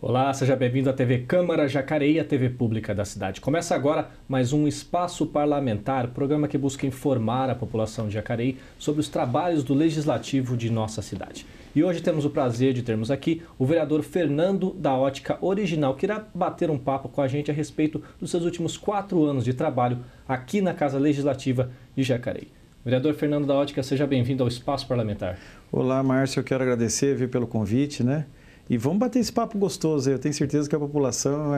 Olá, seja bem-vindo à TV Câmara Jacareí, a TV pública da cidade. Começa agora mais um Espaço Parlamentar, programa que busca informar a população de Jacareí sobre os trabalhos do Legislativo de nossa cidade. E hoje temos o prazer de termos aqui o vereador Fernando da Ótica Original, que irá bater um papo com a gente a respeito dos seus últimos 4 anos de trabalho aqui na Casa Legislativa de Jacareí. Vereador Fernando da Ótica, seja bem-vindo ao Espaço Parlamentar. Olá, Márcio, eu quero agradecer pelo convite, né? E vamos bater esse papo gostoso. Eu tenho certeza que a população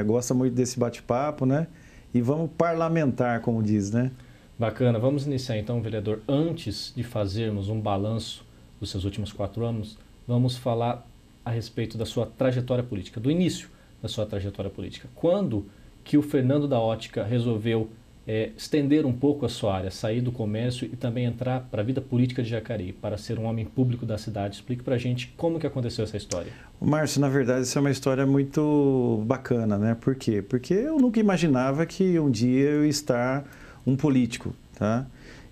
gosta muito desse bate-papo, né? E vamos parlamentar, como diz, né? Bacana. Vamos iniciar então, vereador. Antes de fazermos um balanço dos seus últimos 4 anos, vamos falar a respeito da sua trajetória política, do início da sua trajetória política. Quando que o Fernando da Ótica resolveu estender um pouco a sua área, sair do comércio e também entrar para a vida política de Jacareí, para ser um homem público da cidade? Explique para a gente como que aconteceu essa história. Márcio, na verdade, isso é uma história muito bacana, né? Por quê? Porque eu nunca imaginava que um dia eu ia estar um político, tá?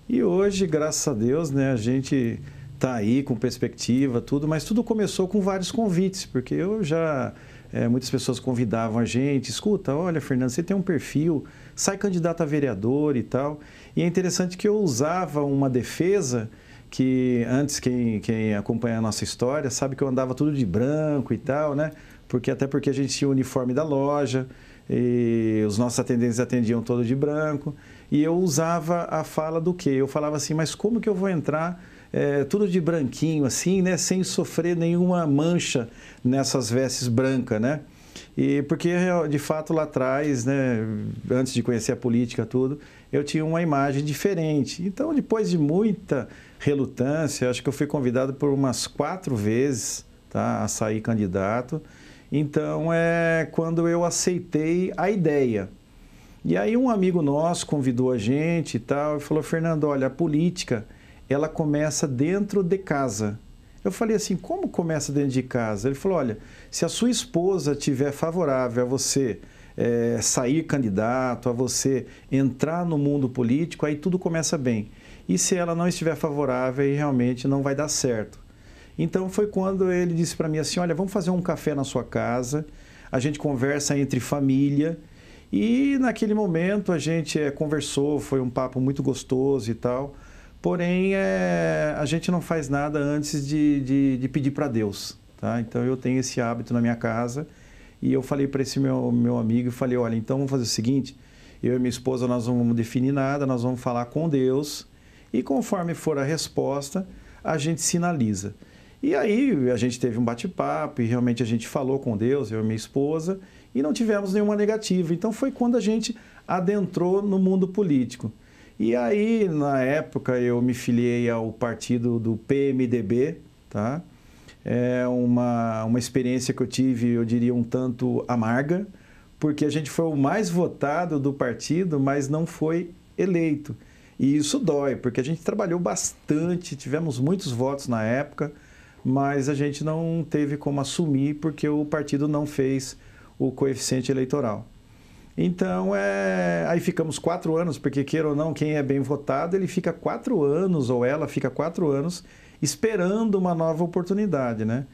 E hoje, graças a Deus, né, a gente está aí com perspectiva, tudo, mas tudo começou com vários convites, porque eu já... muitas pessoas convidavam a gente, escuta, olha, Fernando, você tem um perfil, sai candidato a vereador e tal. E é interessante que eu usava uma defesa que antes, quem acompanha a nossa história, sabe que eu andava tudo de branco e tal, né? Até porque a gente tinha o uniforme da loja, e os nossos atendentes atendiam todo de branco. E eu usava a fala do quê? Eu falava assim, mas como que eu vou entrar tudo de branquinho, assim, né? Sem sofrer nenhuma mancha nessas vestes brancas, né? E porque, de fato, lá atrás, né, antes de conhecer a política, tudo, eu tinha uma imagem diferente. Então, depois de muita relutância, acho que eu fui convidado por umas 4 vezes, tá, a sair candidato. Então, quando eu aceitei a ideia. E aí um amigo nosso convidou a gente e tal, e falou, Fernando, olha, a política, ela começa dentro de casa. Eu falei assim, como começa dentro de casa? Ele falou, olha, se a sua esposa estiver favorável a você sair candidato, a você entrar no mundo político, aí tudo começa bem. E se ela não estiver favorável, aí realmente não vai dar certo. Então foi quando ele disse para mim assim, olha, vamos fazer um café na sua casa, a gente conversa entre família, e naquele momento a gente conversou, foi um papo muito gostoso e tal. Porém, a gente não faz nada antes de pedir para Deus, tá? Então, eu tenho esse hábito na minha casa e eu falei para esse meu amigo, falei, olha, então vamos fazer o seguinte, eu e minha esposa, nós não vamos definir nada, nós vamos falar com Deus e conforme for a resposta, a gente sinaliza. E aí, a gente teve um bate-papo e realmente a gente falou com Deus, eu e minha esposa, e não tivemos nenhuma negativa. Então, foi quando a gente adentrou no mundo político. E aí, na época, eu me filiei ao partido do PMDB, tá? É uma experiência que eu tive, eu diria, um tanto amarga, porque a gente foi o mais votado do partido, mas não foi eleito. E isso dói, porque a gente trabalhou bastante, tivemos muitos votos na época, mas a gente não teve como assumir, porque o partido não fez o coeficiente eleitoral. Então, aí ficamos 4 anos, porque queira ou não, quem é bem votado, ele fica 4 anos, ou ela fica 4 anos, esperando uma nova oportunidade, né?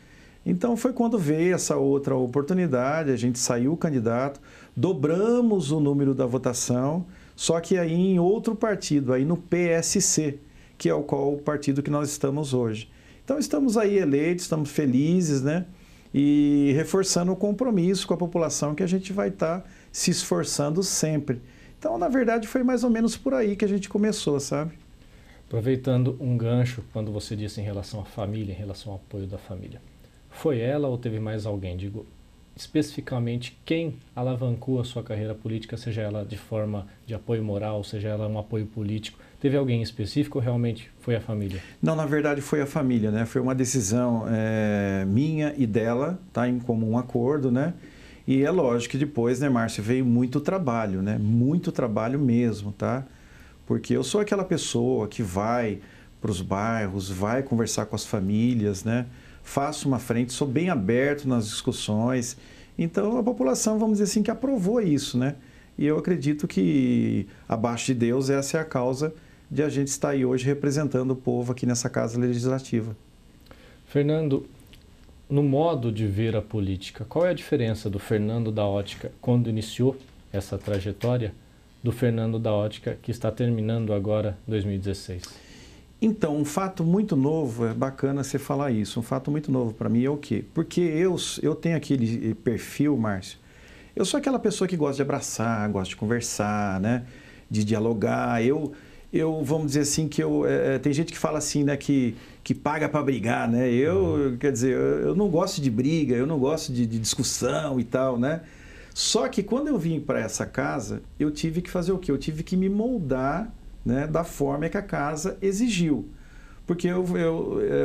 Então, foi quando veio essa outra oportunidade, a gente saiu candidato, dobramos o número da votação, só que aí em outro partido, aí no PSC, que é o partido que nós estamos hoje. Então, estamos aí eleitos, estamos felizes, né? E reforçando o compromisso com a população que a gente vai estar se esforçando sempre. Então, na verdade, foi mais ou menos por aí que a gente começou, sabe? Aproveitando um gancho, quando você disse em relação à família, em relação ao apoio da família, foi ela ou teve mais alguém? Digo, especificamente, quem alavancou a sua carreira política, seja ela de forma de apoio moral, seja ela um apoio político? Teve alguém específico ou realmente foi a família? Não, na verdade foi a família, né? Foi uma decisão minha e dela, tá? Em comum acordo, né? E é lógico que depois, né, Márcio, veio muito trabalho, né? Muito trabalho mesmo, tá? Porque eu sou aquela pessoa que vai para os bairros, vai conversar com as famílias, né? Faço uma frente, sou bem aberto nas discussões. Então, a população, vamos dizer assim, que aprovou isso, né? E eu acredito que, abaixo de Deus, essa é a causa de a gente estar aí hoje representando o povo aqui nessa Casa Legislativa. Fernando, no modo de ver a política, qual é a diferença do Fernando da Ótica quando iniciou essa trajetória do Fernando da Ótica que está terminando agora 2016? Então, um fato muito novo, é bacana você falar isso, um fato muito novo para mim é o quê? Porque eu tenho aquele perfil, Márcio, eu sou aquela pessoa que gosta de abraçar, gosta de conversar, né? De dialogar. Vamos dizer assim, tem gente que fala assim, né? Que paga para brigar, né? Quer dizer, eu não gosto de briga, eu não gosto de discussão e tal, né? Só que quando eu vim para essa casa, eu tive que fazer o quê? Eu tive que me moldar, né, da forma que a casa exigiu. Porque eu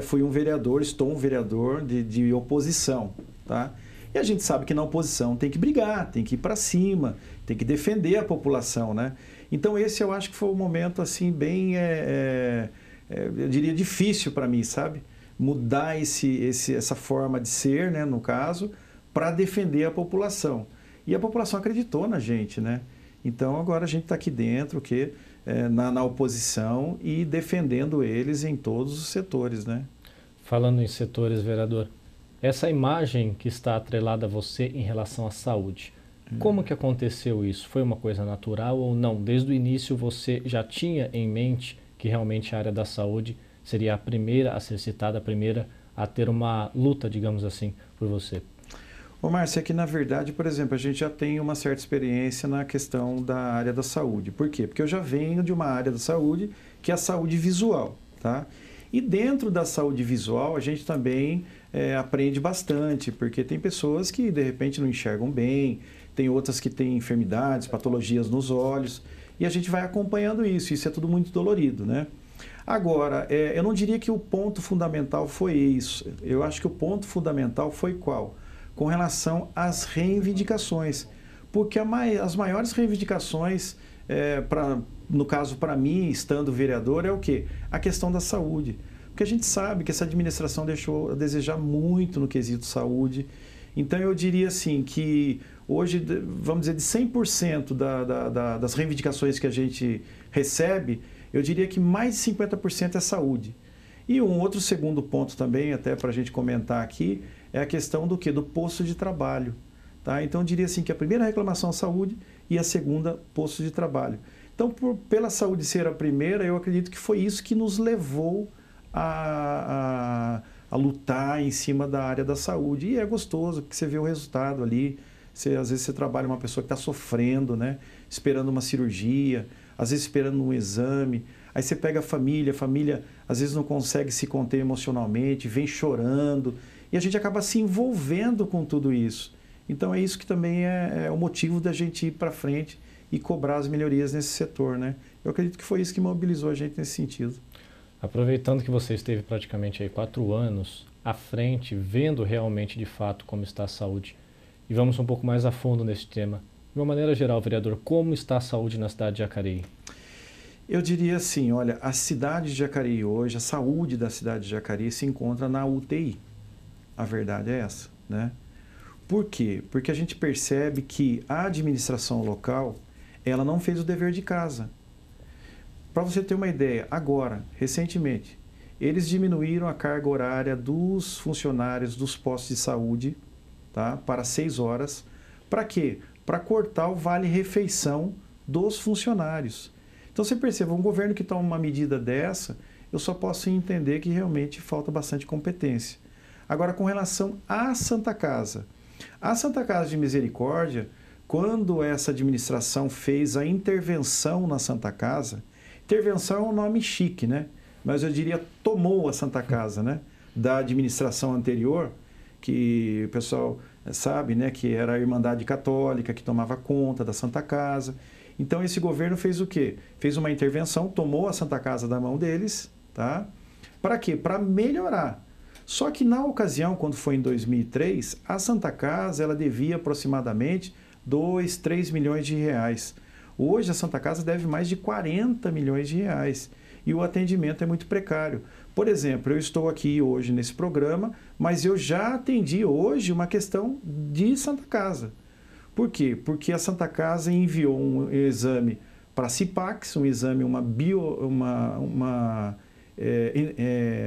fui um vereador, estou um vereador de oposição, tá? E a gente sabe que na oposição tem que brigar, tem que ir para cima, tem que defender a população, né? Então esse eu acho que foi um momento assim bem, eu diria, difícil para mim, sabe? Mudar essa forma de ser, né, no caso, para defender a população. E a população acreditou na gente, né? Então agora a gente está aqui dentro, na oposição e defendendo eles em todos os setores, né? Falando em setores, vereador, essa imagem que está atrelada a você em relação à saúde, como que aconteceu isso? Foi uma coisa natural ou não? Desde o início você já tinha em mente que realmente a área da saúde seria a primeira a ser citada, a primeira a ter uma luta, digamos assim, por você? Ô, Márcio, é que na verdade, por exemplo, a gente já tem uma certa experiência na questão da área da saúde. Por quê? Porque eu já venho de uma área da saúde que é a saúde visual, tá? E dentro da saúde visual a gente também aprende bastante, porque tem pessoas que de repente não enxergam bem, tem outras que têm enfermidades, patologias nos olhos, e a gente vai acompanhando isso é tudo muito dolorido, né? Agora, eu não diria que o ponto fundamental foi isso, eu acho que o ponto fundamental foi qual? Com relação às reivindicações, porque as maiores reivindicações, no caso para mim, estando vereador, é o quê? A questão da saúde. Porque a gente sabe que essa administração deixou a desejar muito no quesito saúde. Então eu diria assim que hoje, vamos dizer, de 100% das reivindicações que a gente recebe, eu diria que mais de 50% é saúde. E um outro segundo ponto também, até para a gente comentar aqui, é a questão do quê? Do posto de trabalho. Tá? Então eu diria assim que a primeira reclamação é saúde e a segunda, posto de trabalho. Então, pela saúde ser a primeira, eu acredito que foi isso que nos levou a lutar em cima da área da saúde. E é gostoso, porque você vê o resultado ali. Às vezes você trabalha uma pessoa que está sofrendo, né? Esperando uma cirurgia, às vezes esperando um exame. Aí você pega a família às vezes não consegue se conter emocionalmente, vem chorando. E a gente acaba se envolvendo com tudo isso. Então é isso que também é o motivo da gente ir para frente e cobrar as melhorias nesse setor, né? Eu acredito que foi isso que mobilizou a gente nesse sentido. Aproveitando que você esteve praticamente aí 4 anos à frente, vendo realmente de fato como está a saúde, e vamos um pouco mais a fundo nesse tema. De uma maneira geral, vereador, como está a saúde na cidade de Jacareí? Eu diria assim, olha, a cidade de Jacareí hoje, a saúde da cidade de Jacareí se encontra na UTI. A verdade é essa, né? Por quê? Porque a gente percebe que a administração local, ela não fez o dever de casa. Para você ter uma ideia, agora, recentemente, eles diminuíram a carga horária dos funcionários dos postos de saúde, tá, para 6 horas. Para quê? Para cortar o vale-refeição dos funcionários. Então você perceba, um governo que toma uma medida dessa, eu só posso entender que realmente falta bastante competência. Agora, com relação à Santa Casa. A Santa Casa de Misericórdia, quando essa administração fez a intervenção na Santa Casa, intervenção é um nome chique, né? Mas eu diria tomou a Santa Casa, né? Da administração anterior, que o pessoal sabe, né? Que era a Irmandade Católica que tomava conta da Santa Casa. Então esse governo fez o quê? Fez uma intervenção, tomou a Santa Casa da mão deles, tá? Para quê? Para melhorar. Só que na ocasião, quando foi em 2003, a Santa Casa ela devia aproximadamente 2, 3 milhões de reais. Hoje a Santa Casa deve mais de 40 milhões de reais e o atendimento é muito precário. Por exemplo, eu estou aqui hoje nesse programa, mas eu já atendi hoje uma questão de Santa Casa. Por quê? Porque a Santa Casa enviou um exame para a CIPAX, um exame, uma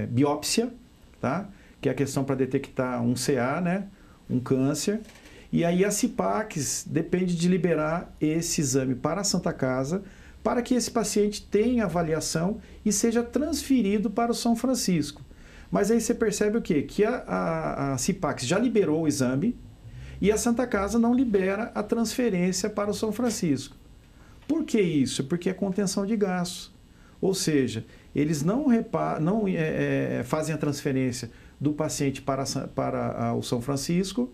biópsia, tá? que é a questão para detectar um CA, né? Um câncer. E aí a CIPACS depende de liberar esse exame para a Santa Casa, para que esse paciente tenha avaliação e seja transferido para o São Francisco. Mas aí você percebe o quê? Que a CIPACS já liberou o exame e a Santa Casa não libera a transferência para o São Francisco. Por que isso? Porque é contenção de gastos. Ou seja, eles não fazem a transferência do paciente para o São Francisco,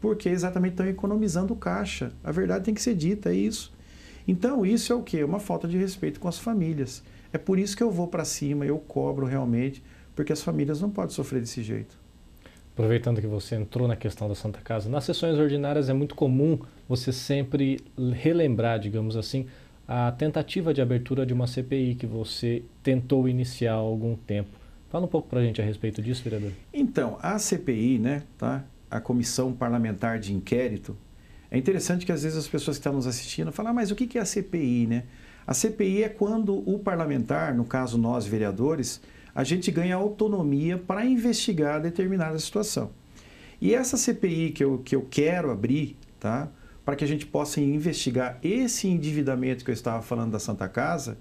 porque exatamente estão economizando caixa. A verdade tem que ser dita, é isso. Então, isso é o quê? Uma falta de respeito com as famílias. É por isso que eu vou para cima, eu cobro realmente, porque as famílias não podem sofrer desse jeito. Aproveitando que você entrou na questão da Santa Casa, nas sessões ordinárias é muito comum você sempre relembrar, digamos assim, a tentativa de abertura de uma CPI que você tentou iniciar há algum tempo. Fala um pouco para a gente a respeito disso, vereador. Então, a CPI, né, tá? A Comissão Parlamentar de Inquérito, é interessante que às vezes as pessoas que estão nos assistindo falam, mas o que é a CPI, né? A CPI é quando o parlamentar, no caso nós vereadores, a gente ganha autonomia para investigar determinada situação. E essa CPI que eu quero abrir, tá? Para que a gente possa investigar esse endividamento que eu estava falando da Santa Casa,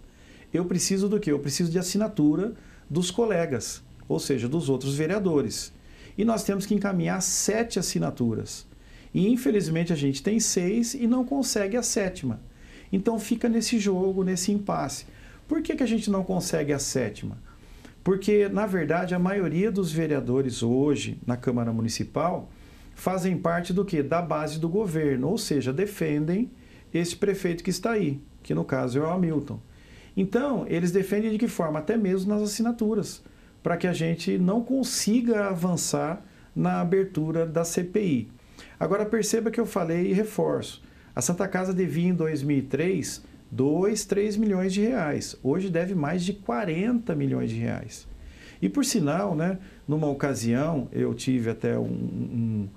eu preciso do quê? Eu preciso de assinatura dos colegas, ou seja, dos outros vereadores. E nós temos que encaminhar 7 assinaturas. E infelizmente a gente tem 6 e não consegue a 7ª. Então fica nesse jogo, nesse impasse. Por que a gente não consegue a 7ª? Porque, na verdade, a maioria dos vereadores hoje na Câmara Municipal fazem parte do quê? Da base do governo, ou seja, defendem esse prefeito que está aí, que no caso é o Hamilton. Então, eles defendem de que forma? Até mesmo nas assinaturas, para que a gente não consiga avançar na abertura da CPI. Agora, perceba que eu falei e reforço. A Santa Casa devia em 2003 3 milhões de reais. Hoje deve mais de 40 milhões de reais. E por sinal, né, numa ocasião, eu tive até um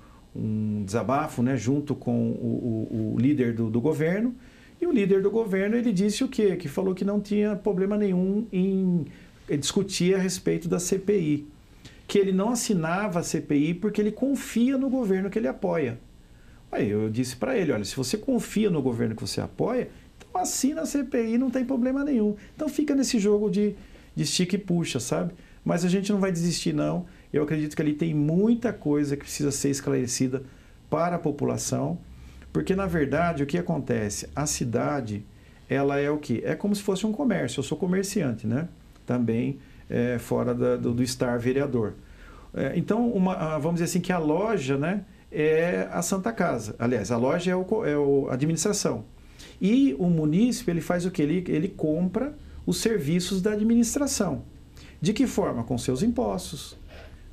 desabafo, né, junto com o líder do governo, e o líder do governo ele disse o quê? Que falou que não tinha problema nenhum em discutir a respeito da CPI. Que ele não assinava a CPI porque ele confia no governo que ele apoia. Aí eu disse para ele, olha, se você confia no governo que você apoia, então assina a CPI, não tem problema nenhum. Então fica nesse jogo de estica e puxa, sabe? Mas a gente não vai desistir não. Eu acredito que ali tem muita coisa que precisa ser esclarecida para a população, porque na verdade o que acontece? A cidade, ela é o quê? É como se fosse um comércio. Eu sou comerciante, né? Também fora do estar vereador. Então, vamos dizer assim que a loja, né, é a Santa Casa. Aliás, a loja é a administração. E o munícipe, ele faz o quê? Ele compra os serviços da administração. De que forma? Com seus impostos.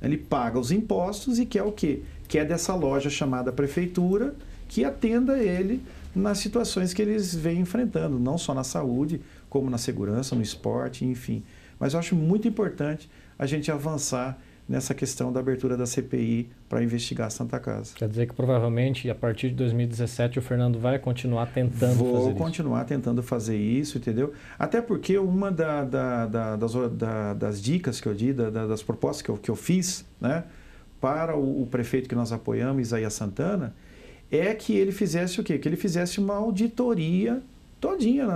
Ele paga os impostos e quer o quê? Quer dessa loja chamada prefeitura que atenda ele nas situações que eles vêm enfrentando, não só na saúde, como na segurança, no esporte, enfim. Mas eu acho muito importante a gente avançar nessa questão da abertura da CPI para investigar a Santa Casa. Quer dizer que provavelmente a partir de 2017 o Fernando vai continuar tentando fazer isso? Vou continuar tentando fazer isso, entendeu? Até porque uma das dicas que eu dei, das propostas que eu fiz, né, para o prefeito que nós apoiamos, Isaías Santana, é que ele fizesse o quê? Que ele fizesse uma auditoria todinha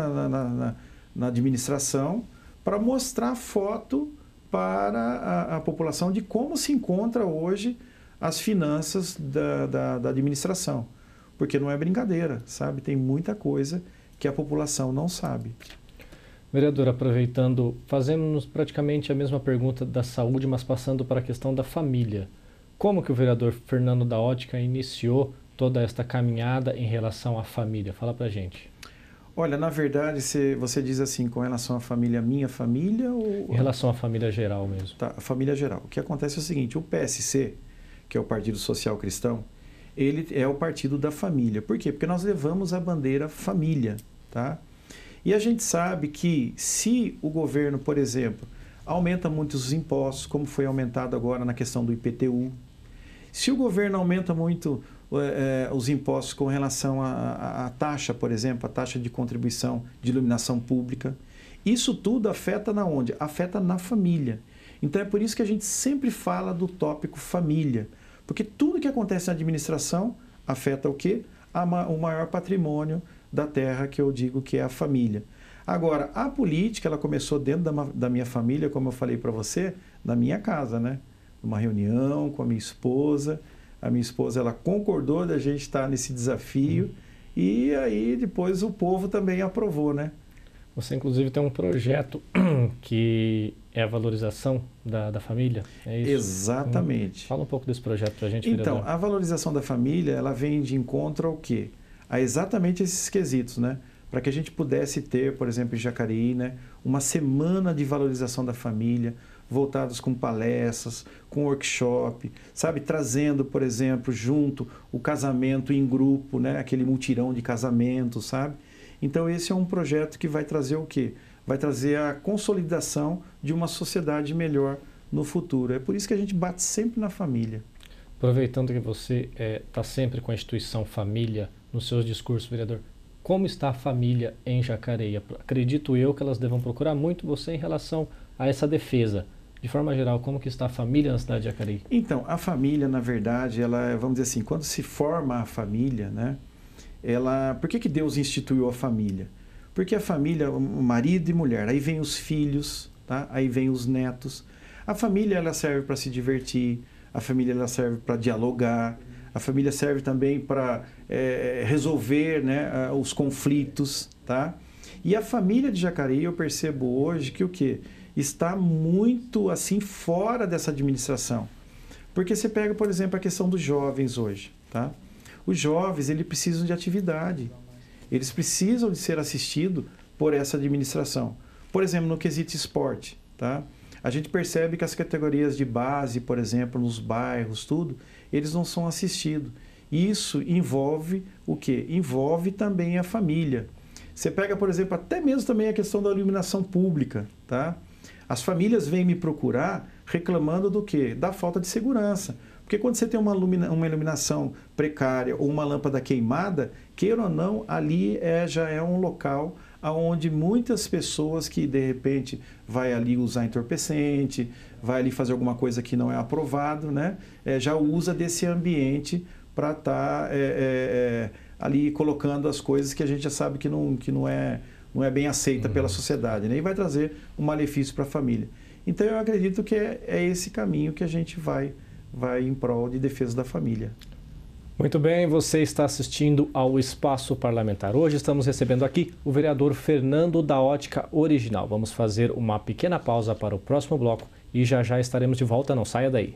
na administração para mostrar foto para a população de como se encontra hoje as finanças da administração. Porque não é brincadeira, sabe? Tem muita coisa que a população não sabe. Vereador, aproveitando, fazemos praticamente a mesma pergunta da saúde, mas passando para a questão da família. Como que o vereador Fernando da Ótica iniciou toda esta caminhada em relação à família? Fala pra gente. Olha, na verdade, você diz assim, com relação à família, minha família ou... Em relação à família geral mesmo. Tá, a família geral. O que acontece é o seguinte, o PSC, que é o Partido Social Cristão, ele é o partido da família. Por quê? Porque nós levamos a bandeira família, tá? E a gente sabe que se o governo, por exemplo, aumenta muito os impostos, como foi aumentado agora na questão do IPTU, se o governo aumenta muito os impostos com relação à taxa, por exemplo, a taxa de contribuição de iluminação pública, isso tudo afeta na onde? Afeta na família. Então é por isso que a gente sempre fala do tópico família, porque tudo que acontece na administração afeta o quê? O maior patrimônio da terra, que eu digo que é a família. Agora, a política, ela começou dentro da minha família, como eu falei para você, na minha casa, né? Numa reunião com a minha esposa. A minha esposa, ela concordou da gente estar nesse desafio e aí depois o povo também aprovou, né? Você, inclusive, tem um projeto que é a valorização da família, é isso? Exatamente. Fala um pouco desse projeto para a gente, Então, vereador. a valorização da família, ela vem de encontro ao quê? A exatamente esses quesitos, né? Para que a gente pudesse ter, por exemplo, em Jacareí, né, uma semana de valorização da família, voltados com palestras, com workshop, sabe? Trazendo, por exemplo, junto o casamento em grupo, né? Aquele mutirão de casamento, sabe? Então, esse é um projeto que vai trazer o quê? Vai trazer a consolidação de uma sociedade melhor no futuro. É por isso que a gente bate sempre na família. Aproveitando que você está sempre com a instituição família nos seus discursos, vereador, como está a família em Jacareí? Acredito eu que elas devam procurar muito você em relação a essa defesa. De forma geral, como que está a família na cidade de Jacareí? Então, a família, na verdade, ela, vamos dizer assim, quando se forma a família, né? Por que Deus instituiu a família? Porque a família, marido e mulher, aí vem os filhos, tá? Aí vem os netos. A família, ela serve para se divertir, a família, ela serve para dialogar, a família serve também para resolver, né, os conflitos, tá? E a família de Jacareí, eu percebo hoje que o quê? Está muito, assim, fora dessa administração. Porque você pega, por exemplo, a questão dos jovens hoje, tá? Os jovens, eles precisam de atividade. Eles precisam de ser assistidos por essa administração. Por exemplo, no quesito esporte, tá? A gente percebe que as categorias de base, por exemplo, nos bairros, tudo, eles não são assistidos. Isso envolve o quê? Envolve também a família. Você pega, por exemplo, até mesmo também a questão da iluminação pública, tá? As famílias vêm me procurar reclamando do quê? Da falta de segurança. Porque quando você tem uma iluminação precária ou uma lâmpada queimada, queira ou não, ali já é um local onde muitas pessoas que, de repente, vai ali usar entorpecente, vai ali fazer alguma coisa que não é aprovado, né? Já usa desse ambiente para estar ali colocando as coisas que a gente já sabe que não é bem aceita pela sociedade, né? E vai trazer um malefício para a família. Então, eu acredito que é esse caminho que a gente vai em prol de defesa da família. Muito bem, você está assistindo ao Espaço Parlamentar. Hoje estamos recebendo aqui o vereador Fernando da Ótica Original. Vamos fazer uma pequena pausa para o próximo bloco e já estaremos de volta, não saia daí.